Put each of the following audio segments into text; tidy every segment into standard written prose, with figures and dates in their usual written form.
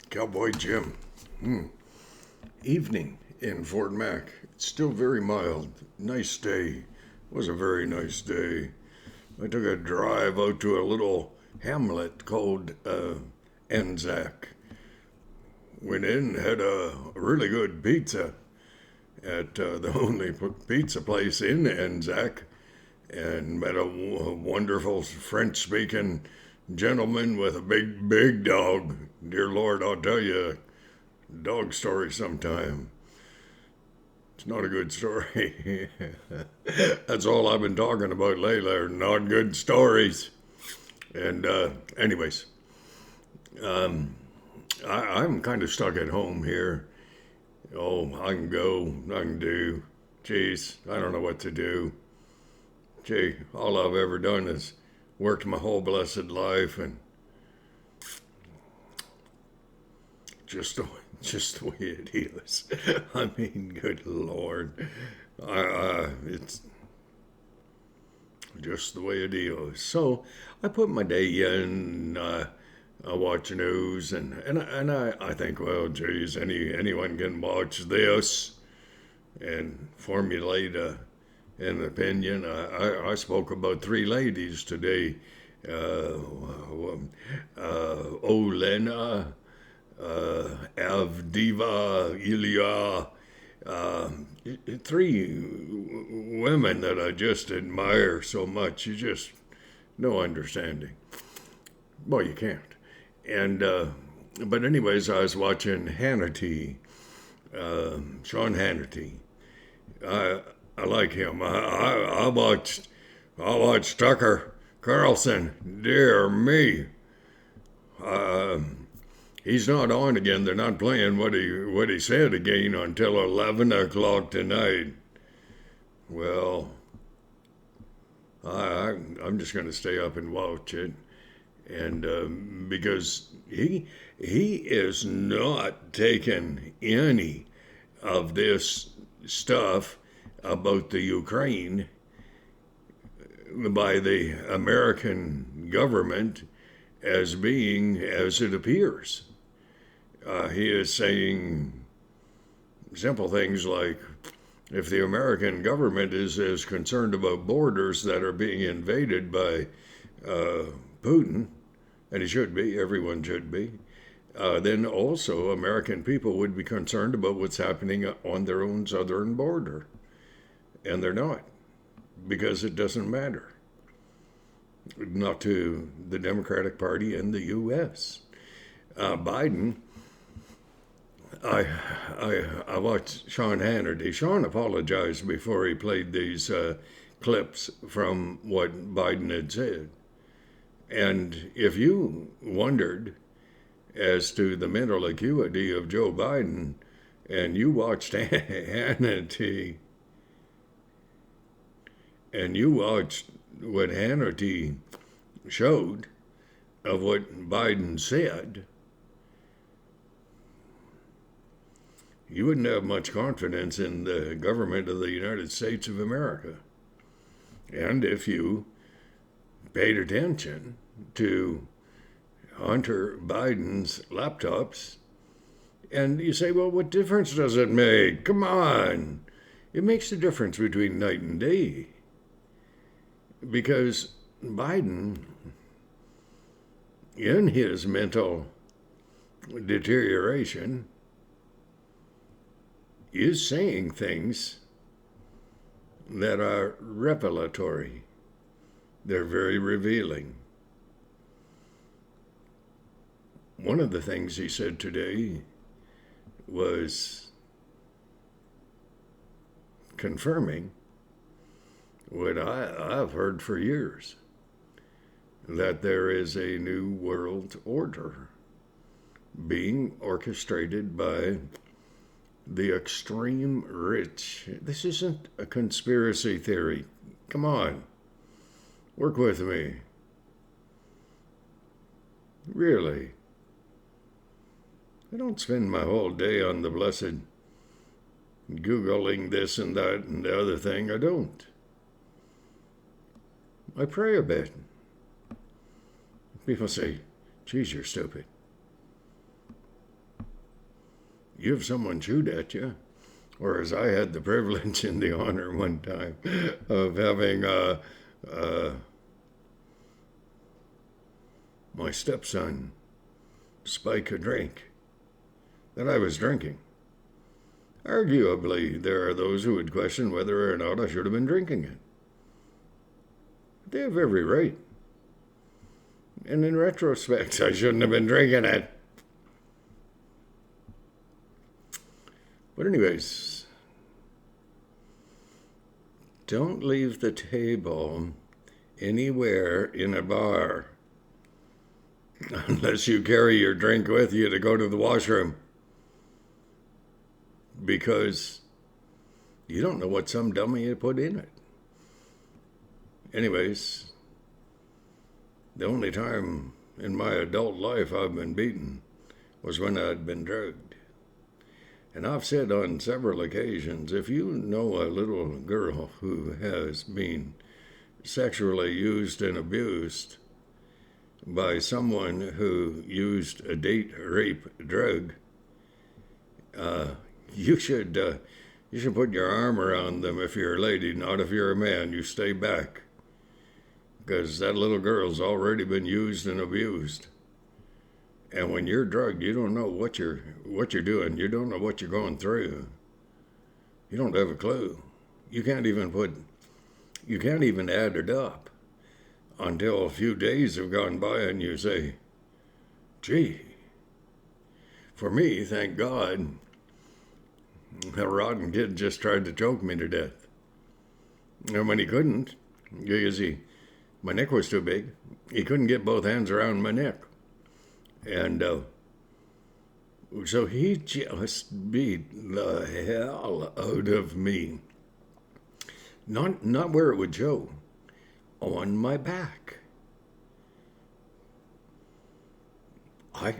Cowboy Jim. Evening in Fort Mac. It's still very mild. Nice day. Was a very nice day. I took a drive out to a little hamlet called Anzac. Went in, had a really good pizza at the only pizza place in Anzac, and met a wonderful French speaking gentleman with a big dog. Dear Lord, I'll tell you a dog story sometime. It's not a good story. That's all I've been talking about lately are not good stories. And, anyways, I'm kind of stuck at home here. Oh, I can go, I can do. Geez, I don't know what to do. Gee, all I've ever done is worked my whole blessed life and just the way it is. I mean, good Lord, it's just the way it is. So I put my day in. I watch news and I think, well, geez, anyone can watch this and formulate an opinion. I spoke about three ladies today. Olena, Avdiva, Ilya, uh, three women that I just admire so much. You just no understanding. Well, you can't. And but anyways, I was watching Hannity, Sean Hannity. I like him. I watched Tucker Carlson. Dear me, he's not on again. They're not playing what he said again until 11 o'clock tonight. Well, I'm just going to stay up and watch it, and because he is not taking any of this stuff about the Ukraine by the American government as being as it appears. He is saying simple things like, if the American government is as concerned about borders that are being invaded by Putin, and he should be, everyone should be, then also American people would be concerned about what's happening on their own southern border. And they're not, because it doesn't matter. Not to the Democratic Party in the U.S. Biden, I watched Sean Hannity. Sean apologized before he played these clips from what Biden had said. And if you wondered as to the mental acuity of Joe Biden, and you watched Hannity, and you watched what Hannity showed of what Biden said, you wouldn't have much confidence in the government of the United States of America. And if you paid attention to Hunter Biden's laptops, and you say, well, what difference does it make? Come on. It makes a difference between night and day. Because Biden, in his mental deterioration, is saying things that are revelatory. They're very revealing. One of the things he said today was confirming what I've heard for years, that there is a new world order being orchestrated by the extreme rich. This isn't a conspiracy theory. Come on, work with me. Really. I don't spend my whole day on the blessed Googling this and that and the other thing. I don't. I pray a bit. People say, geez, you're stupid. you have someone shoot at you. Or as I had the privilege and the honor one time of having my stepson spike a drink that I was drinking. Arguably, there are those who would question whether or not I should have been drinking it. They have every right. And in retrospect, I shouldn't have been drinking it. But anyways, don't leave the table anywhere in a bar unless you carry your drink with you to go to the washroom. Because you don't know what some dummy had put in it. Anyways, the only time in my adult life I've been beaten was when I'd been drugged. And I've said on several occasions, if you know a little girl who has been sexually used and abused by someone who used a date rape drug, you should put your arm around them if you're a lady, not if you're a man. You stay back. Because that little girl's already been used and abused. And when you're drugged, you don't know what you're doing. You don't know what you're going through. You don't have a clue. You can't even add it up until a few days have gone by and you say, gee, for me, thank God, that rotten kid just tried to choke me to death. And when he couldn't, because my neck was too big, he couldn't get both hands around my neck. And so he just beat the hell out of me. Not where it would show, on my back. I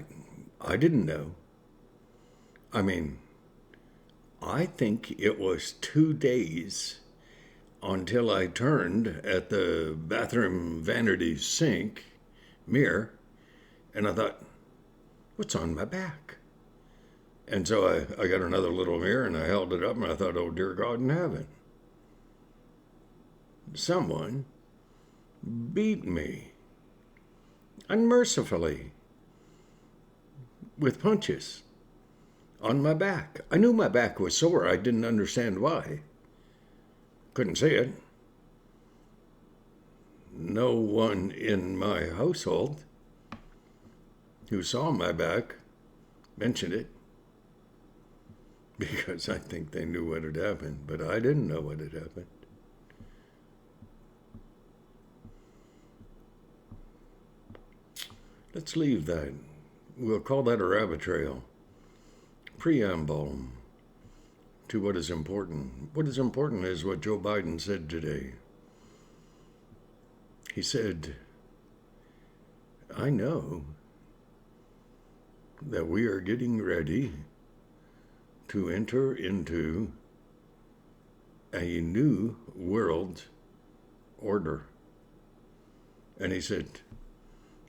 didn't know. I mean, I think it was 2 days until I turned at the bathroom vanity sink mirror, and I thought, what's on my back? And so I got another little mirror, and I held it up, and I thought, oh, dear God in heaven. Someone beat me unmercifully with punches on my back. I knew my back was sore. I didn't understand why. Couldn't see it. No one in my household who saw my back mentioned it, because I think they knew what had happened, but I didn't know what had happened. Let's leave that. We'll call that a rabbit trail. Preamble to what is important. What is important is what Joe Biden said today. He said, I know that we are getting ready to enter into a new world order. And he said,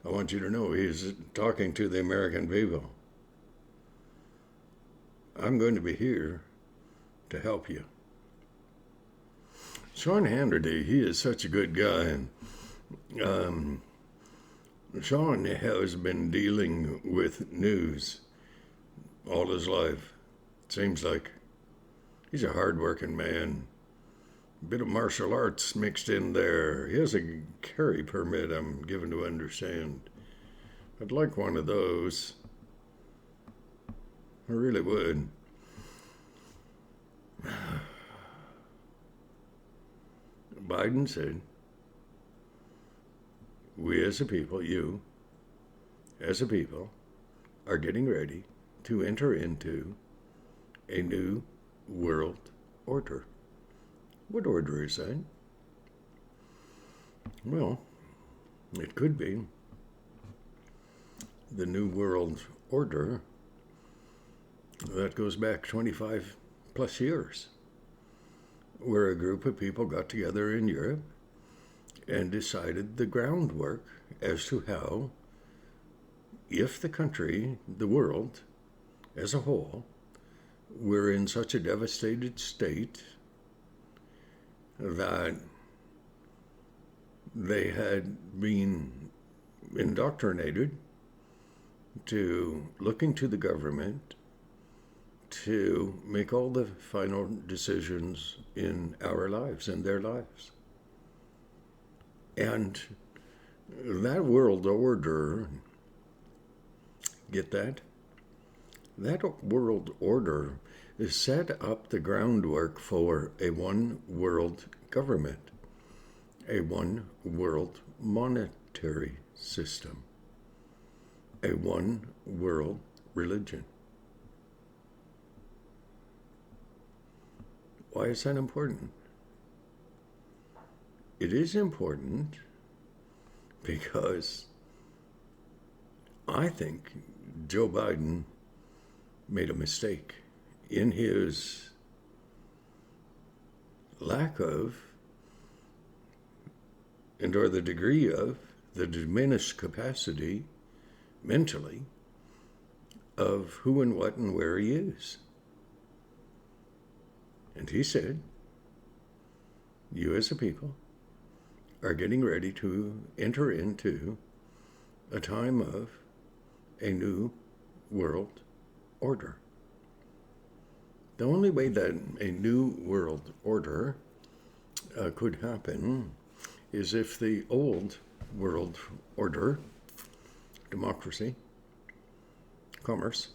I want you to know he's talking to the American people. I'm going to be here to help you. Sean Hannity, he is such a good guy. And Sean has been dealing with news all his life. It seems like he's a hard-working man. A bit of martial arts mixed in there. He has a carry permit, I'm given to understand. I'd like one of those. I really would. Biden said, we as a people, you as a people, are getting ready to enter into a new world order. What order is that? Well, it could be the New World Order that goes back 25 plus years, where a group of people got together in Europe and decided the groundwork as to how, if the country, the world as a whole, were in such a devastated state that they had been indoctrinated to looking to the government to make all the final decisions in our lives, in their lives. And that world order, get that? That world order is set up the groundwork for a one world government, a one world monetary system, a one world religion. Why is that important? It is important because I think Joe Biden made a mistake in his lack of, or the degree of, the diminished capacity mentally of who and what and where he is. And he said, you as a people are getting ready to enter into a time of a new world order. The only way that a new world order could happen is if the old world order, democracy, commerce,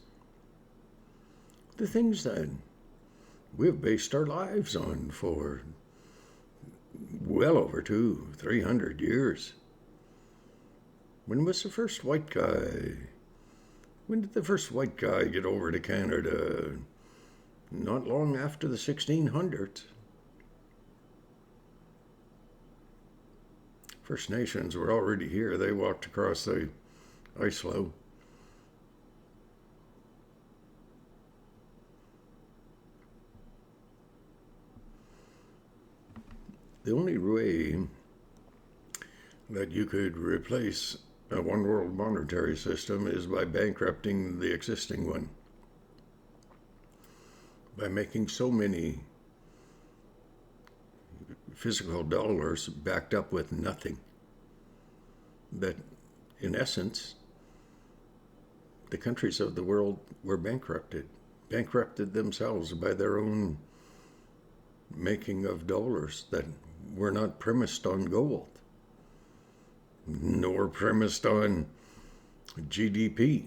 the things that we've based our lives on for well over 200-300 years. When was the first white guy? When did the first white guy get over to Canada? Not long after the 1600s. First Nations were already here. They walked across the ice floe. The only way that you could replace a one world monetary system is by bankrupting the existing one. By making so many physical dollars backed up with nothing that, in essence, the countries of the world were bankrupted themselves by their own making of dollars that were not premised on gold, nor premised on GDP.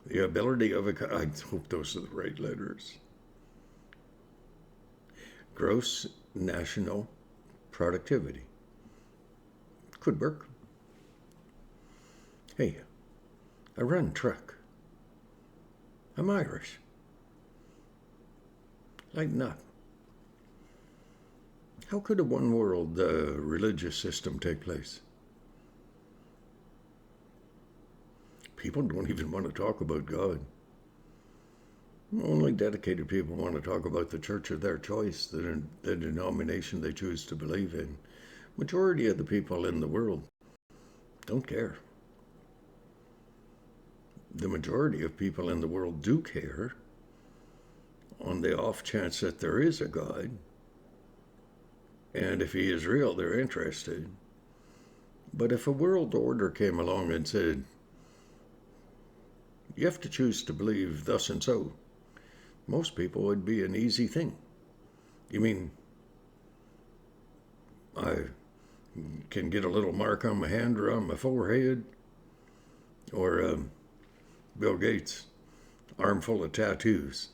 The ability of I hope those are the right letters. Gross national productivity. Could work. Hey, I run truck. I'm Irish. Lighten up. How could a one world religious system take place? People don't even want to talk about God. Only dedicated people want to talk about the church of their choice, the denomination they choose to believe in. Majority of the people in the world don't care. The majority of people in the world do care, on the off chance that there is a God. And if he is real, they're interested. But if a world order came along and said, you have to choose to believe thus and so, most people would be an easy thing. You mean, I can get a little mark on my hand or on my forehead? Or Bill Gates, arm full of tattoos,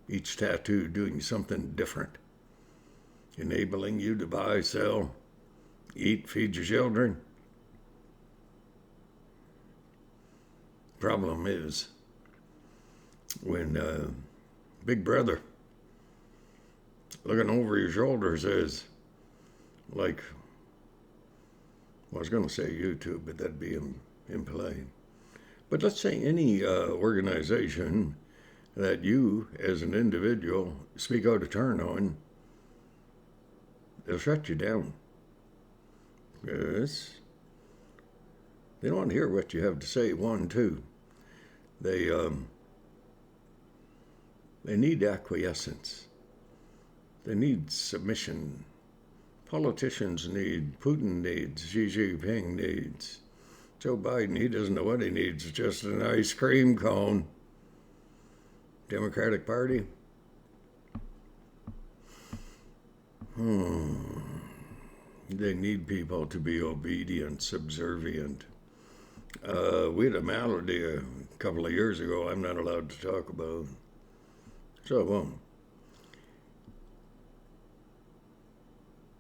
each tattoo doing something different, enabling you to buy, sell, eat, feed your children. Problem is, when Big Brother looking over your shoulder says, like, well, I was going to say YouTube, but that'd be impolite. But let's say any organization that you, as an individual, speak out of turn on, they'll shut you down. Yes. They don't want to hear what you have to say, one, two. They They need acquiescence. They need submission. Politicians need, Putin needs, Xi Jinping needs. Joe Biden, he doesn't know what he needs, just an ice cream cone. Democratic Party? They need people to be obedient, subservient. We had a malady a couple of years ago I'm not allowed to talk about, so I won't.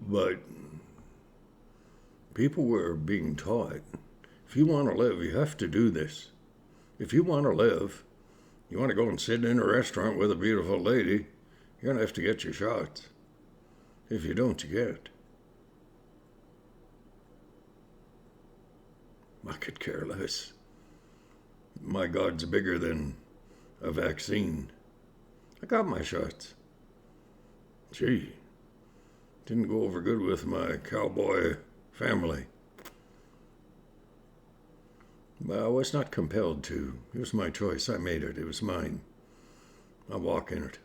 But people were being taught, if you want to live, you have to do this. If you want to live, you want to go and sit in a restaurant with a beautiful lady, you're going to have to get your shots. If you don't, you get. I could care less. My God's bigger than a vaccine. I got my shots. Gee, didn't go over good with my cowboy family. But I was not compelled to. It was my choice. I made it. It was mine. I walk in it.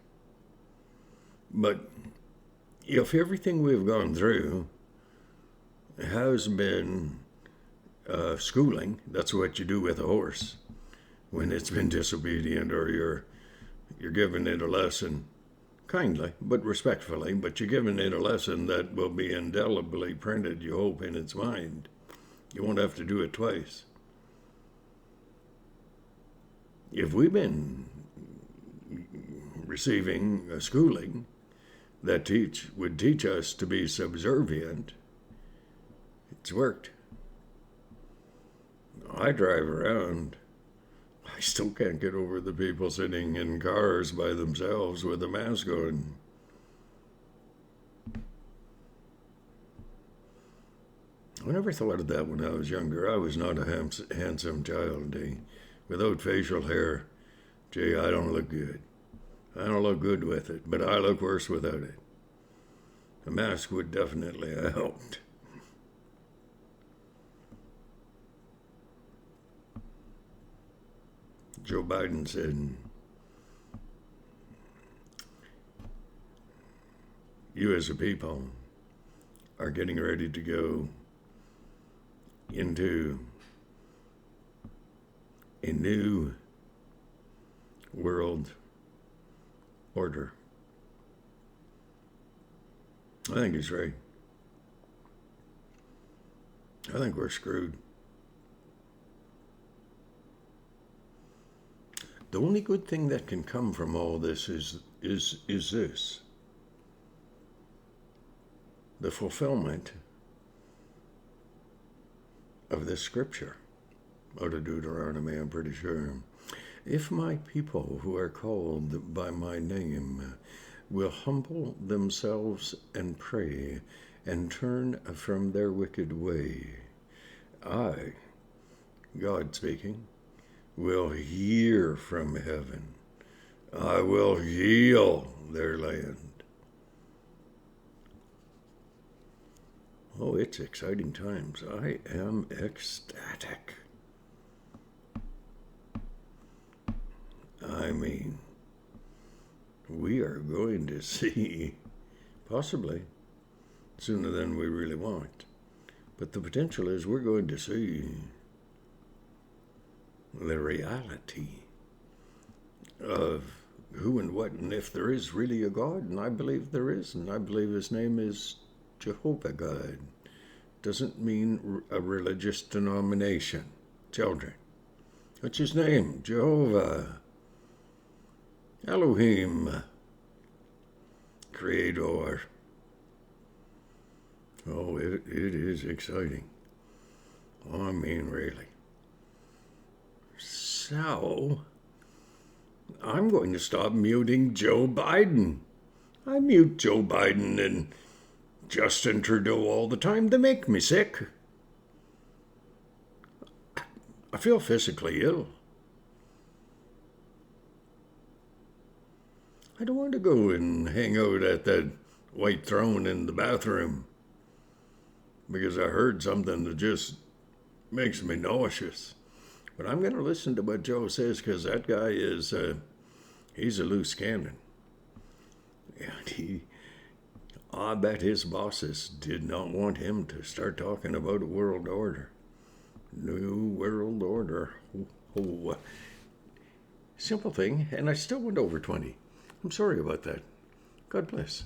But if everything we've gone through has been schooling, that's what you do with a horse when it's been disobedient, or you're giving it a lesson, kindly but respectfully, but you're giving it a lesson that will be indelibly printed, you hope, in its mind. You won't have to do it twice. If we've been receiving a schooling that would teach us to be subservient, it's worked. I drive around. I still can't get over the people sitting in cars by themselves with a mask on. I never thought of that when I was younger. I was not a handsome child. Without facial hair, gee, I don't look good. I don't look good with it, but I look worse without it. A mask would definitely have helped. Joe Biden said, you as a people are getting ready to go into a new world order. I think he's right. I think we're screwed. The only good thing that can come from all this is this. The fulfillment of this scripture out of Deuteronomy, I'm pretty sure. If my people who are called by my name will humble themselves and pray and turn from their wicked way, I, God speaking, will hear from heaven. I will heal their land. Oh, it's exciting times. I am ecstatic. I mean, we are going to see, possibly sooner than we really want, but the potential is we're going to see the reality of who and what, and if there is really a God, and I believe there is, and I believe his name is Jehovah God. Doesn't mean a religious denomination. Children, what's his name? Jehovah, Elohim, Creator. Oh, it is exciting. I mean, really. So, I'm going to stop muting Joe Biden. I mute Joe Biden and Justin Trudeau all the time. They make me sick. I feel physically ill. I don't want to go and hang out at that white throne in the bathroom because I heard something that just makes me nauseous. But I'm going to listen to what Joe says because that guy is, He's a loose cannon. And I bet his bosses did not want him to start talking about a world order. New world order. Oh. Simple thing, and I still went over 20. I'm sorry about that. God bless.